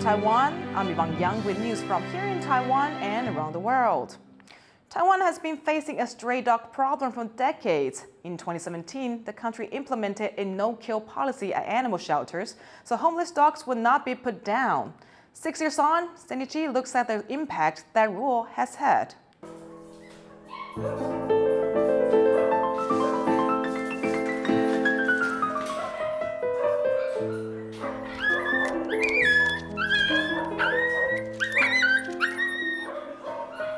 Taiwan. I'm Yvonne with news from here in Taiwan and around the world. Taiwan has been facing a stray dog problem for decades. In 2017, the country implemented a no-kill policy at animal shelters, so homeless dogs would not be put down. 6 years on, Sandy G looks at the impact that rule has had.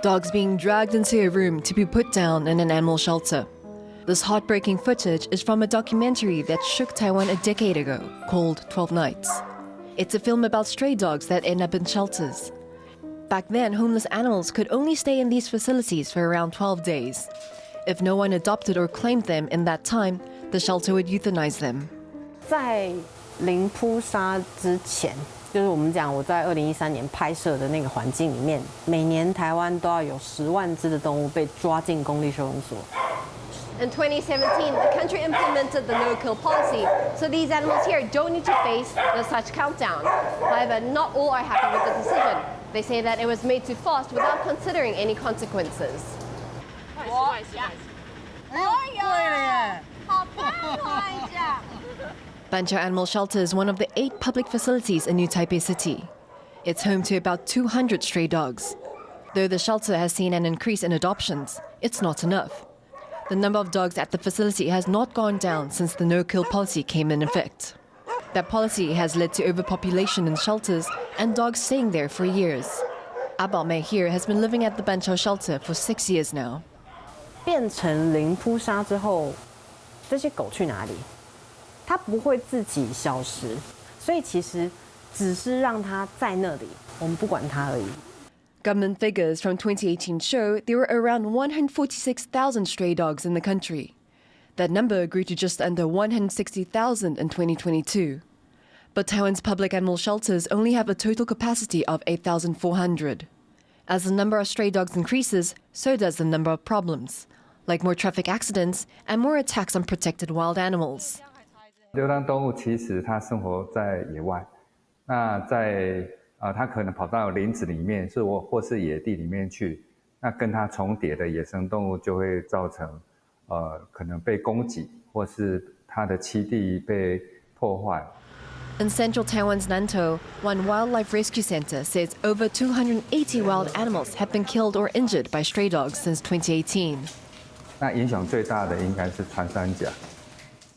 Dogs being dragged into a room to be put down in an animal shelter. This heartbreaking footage is from a documentary that shook Taiwan a decade ago, called 12 Nights. It's a film about stray dogs that end up in shelters. Back then, homeless animals could only stay in these facilities for around 12 days. If no one adopted or claimed them in that time, the shelter would euthanize them. 在零扑杀之前，就是我们讲我在2013年拍摄的那个环境里面，每年台湾都要有10万只的动物被抓进公立收容所。In 2017, the country implemented the no-kill policy, so these animals here don't need to face the such countdown. However, not all are happy with the decision. They say that it was made too fast without considering any consequences. Banqiao Animal Shelter is one of the 8 public facilities in New Taipei City. It's home to about 200 stray dogs. Though the shelter has seen an increase in adoptions, it's not enough. The number of dogs at the facility has not gone down since the no-kill policy came in effect. That policy has led to overpopulation in shelters and dogs staying there for years. Abao Mei here has been living at the Banqiao shelter for 6 years now. 变成零扑杀之后，这些狗去哪里？它不会自己消失，所以其实只是让它在那里，我们不管它而已。 Government figures from 2018 show there were around 146,000 stray dogs in the country. That number grew to just under 160,000 in 2022. But Taiwan's public animal shelters only have a total capacity of 8,400. As the number of stray dogs increases, so does the number of problems, like more traffic accidents and more attacks on protected wild animals. 流浪动物其实它生活在野外，那在它可能跑到林子里面，或是野地里面去，那跟它重叠的野生动物就会造成可能被攻击，或是它的栖地被破坏。 In central Taiwan's Nantou, one wildlife rescue center says over 280 wild animals have been killed or injured by stray dogs since 2018. 那影响最大的应该是穿山甲。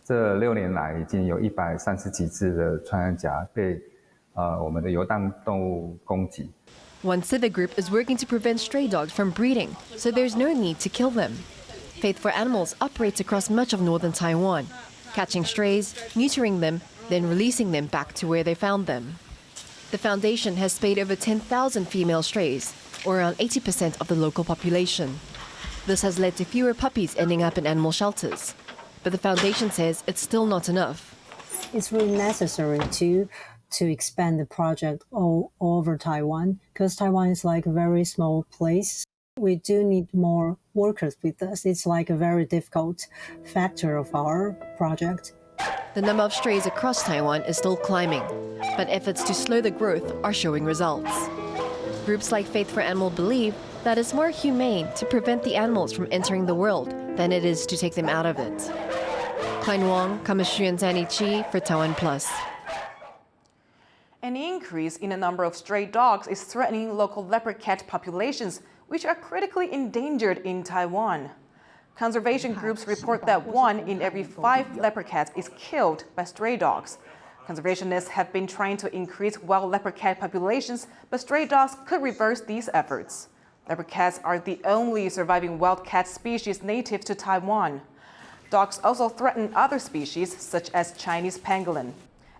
这6年来，已经有130几只的穿山甲被我们的游荡动物攻击。 One civic group is working to prevent stray dogs from breeding, so there's no need to kill them. Faith for Animals operates across much of northern Taiwan, catching strays, neutering them, then releasing them back to where they found them. The foundation has spayed over 10,000 female strays, or around 80% of the local population. This has led to fewer puppies ending up in animal shelters. But the foundation says it's still not enough. It's really necessary to expand the project all over Taiwan, because Taiwan is like a very small place. We do need more workers with us. It's like a very difficult factor of our project. The number of strays across Taiwan is still climbing, but efforts to slow the growth are showing results. Groups like Faith for Animal believe that it's more humane to prevent the animals from entering the world than it is to take them out of it. Klein Wong, Kamashu and Zanny Chi for TaiwanPlus. An increase in the number of stray dogs is threatening local leopard cat populations, which are critically endangered in Taiwan. Conservation groups report that 1 in every 5 leopard cats is killed by stray dogs. Conservationists have been trying to increase wild leopard cat populations, but stray dogs could reverse these efforts. Leopard cats are the only surviving wild cat species native to Taiwan. Dogs also threaten other species, such as Chinese pangolin.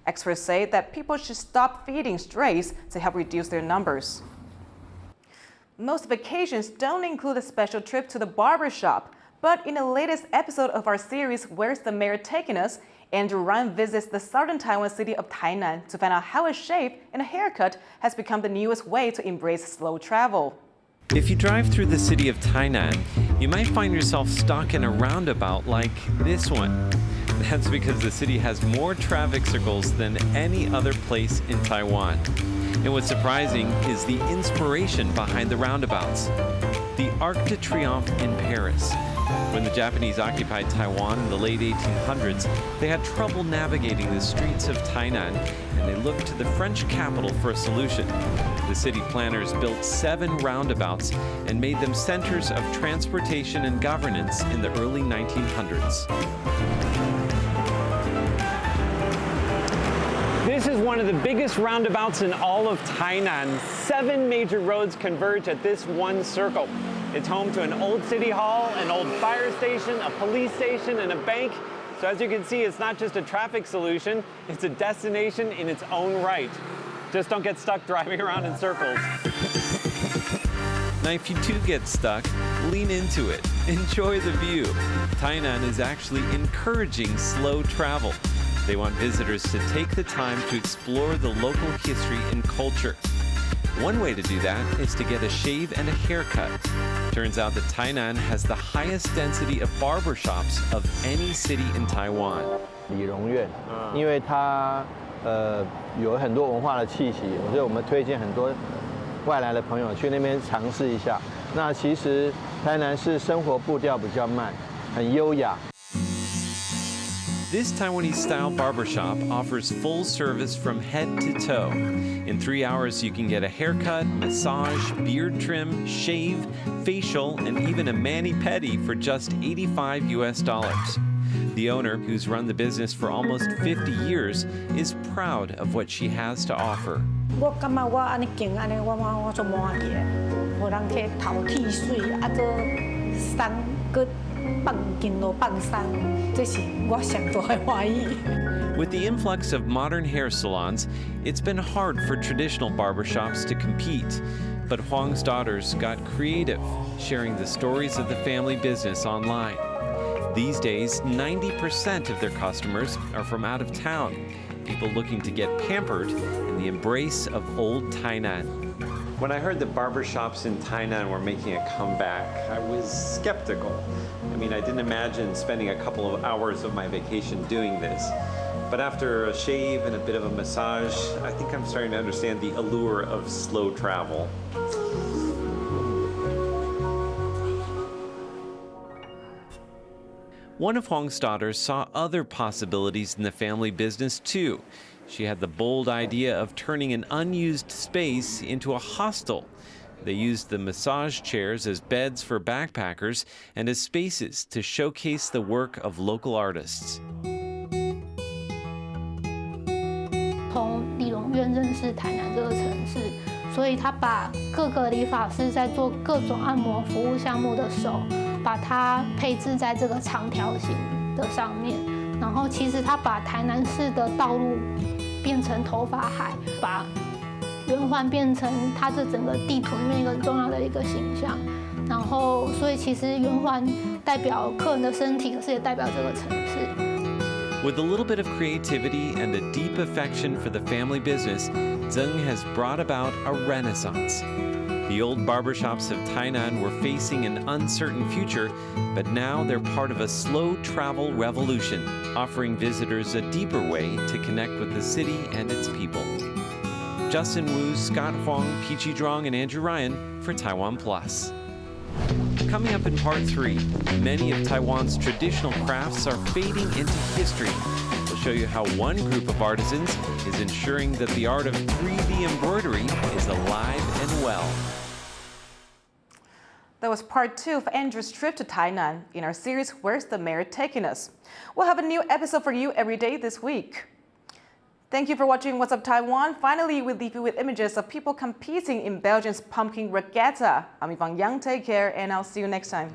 Experts say that people should stop feeding strays to help reduce their numbers. Most vacations don't include a special trip to the barbershop, but in the latest episode of our series, Where's the Mayor Taking Us?, Andrew Ryan visits the southern Taiwan city of Tainan to find out how a shave and a haircut has become the newest way to embrace slow travel. If you drive through the city of Tainan, you might find yourself stuck in a roundabout like this one. That's because the city has more traffic circles than any other place in Taiwan. And what's surprising is the inspiration behind the roundabouts. The Arc de Triomphe in Paris. When the Japanese occupied Taiwan in the late 1800s, they had trouble navigating the streets of Tainan, and they looked to the French capital for a solution. The city planners built 7 roundabouts and made them centers of transportation and governance in the early 1900s. This is one of the biggest roundabouts in all of Tainan. 7 major roads converge at this one circle. It's home to an old city hall, an old fire station, a police station, and a bank. So as you can see, it's not just a traffic solution, it's a destination in its own right. Just don't get stuck driving around in circles. Now, if you do get stuck, lean into it. Enjoy the view. Tainan is actually encouraging slow travel. They want visitors to take the time to explore the local history and culture. One way to do that is to get a shave and a haircut. Turns out that Tainan has the highest density of barbershops of any city in Taiwan. 理容院，因为它有很多文化的气息，所以我们推荐很多外来的朋友去那边尝试一下。那其实台南市生活步调比较慢，很优雅。 This Taiwanese-style barbershop offers full service from head to toe. In 3 hours, you can get a haircut, massage, beard trim, shave, facial, and even a mani-pedi for just $85 US. The owner, who's run the business for almost 50 years, is proud of what she has to offer. 我感觉我安尼行安尼，我做满意的，互人去头剃水，啊，做送搁放金路放送，这是我上大的欢喜。 With the influx of modern hair salons, it's been hard for traditional barbershops to compete. But Huang's daughters got creative, sharing the stories of the family business online. These days, 90% of their customers are from out of town, people looking to get pampered in the embrace of old Tainan. When I heard that barbershops in Tainan were making a comeback, I was skeptical. I mean, I didn't imagine spending a couple of hours of my vacation doing this. But after a shave and a bit of a massage, I think I'm starting to understand the allure of slow travel. One of Huang's daughters saw other possibilities in the family business too. She had the bold idea of turning an unused space into a hostel. They used the massage chairs as beds for backpackers and as spaces to showcase the work of local artists. 从理容院认识台南这个城市，所以他把各个理发师在做各种按摩服务项目的手，把它配置在这个长条形的上面。然后其实他把台南市的道路变成头发海，把圆环变成它这整个地图里面一个很重要的一个形象。然后所以其实圆环代表客人的身体，可是也代表这个城市。 With a little bit of creativity and a deep affection for the family business, Zeng has brought about a renaissance. The old barbershops of Tainan were facing an uncertain future, but now they're part of a slow travel revolution, offering visitors a deeper way to connect with the city and its people. Justin Wu, Scott Huang, Peachy Drong, and Andrew Ryan for TaiwanPlus. Coming up in part 3, many of Taiwan's traditional crafts are fading into history. We'll show you how one group of artisans is ensuring that the art of 3D embroidery is alive and well. That was part 2 of Andrew's trip to Tainan in our series, Where's the Mayor Taking Us? We'll have a new episode for you every day this week. Thank you for watching What's Up Taiwan. Finally, we leave you with images of people competing in Belgium's pumpkin regatta. I'm Yvonne Young. Take care, and I'll see you next time.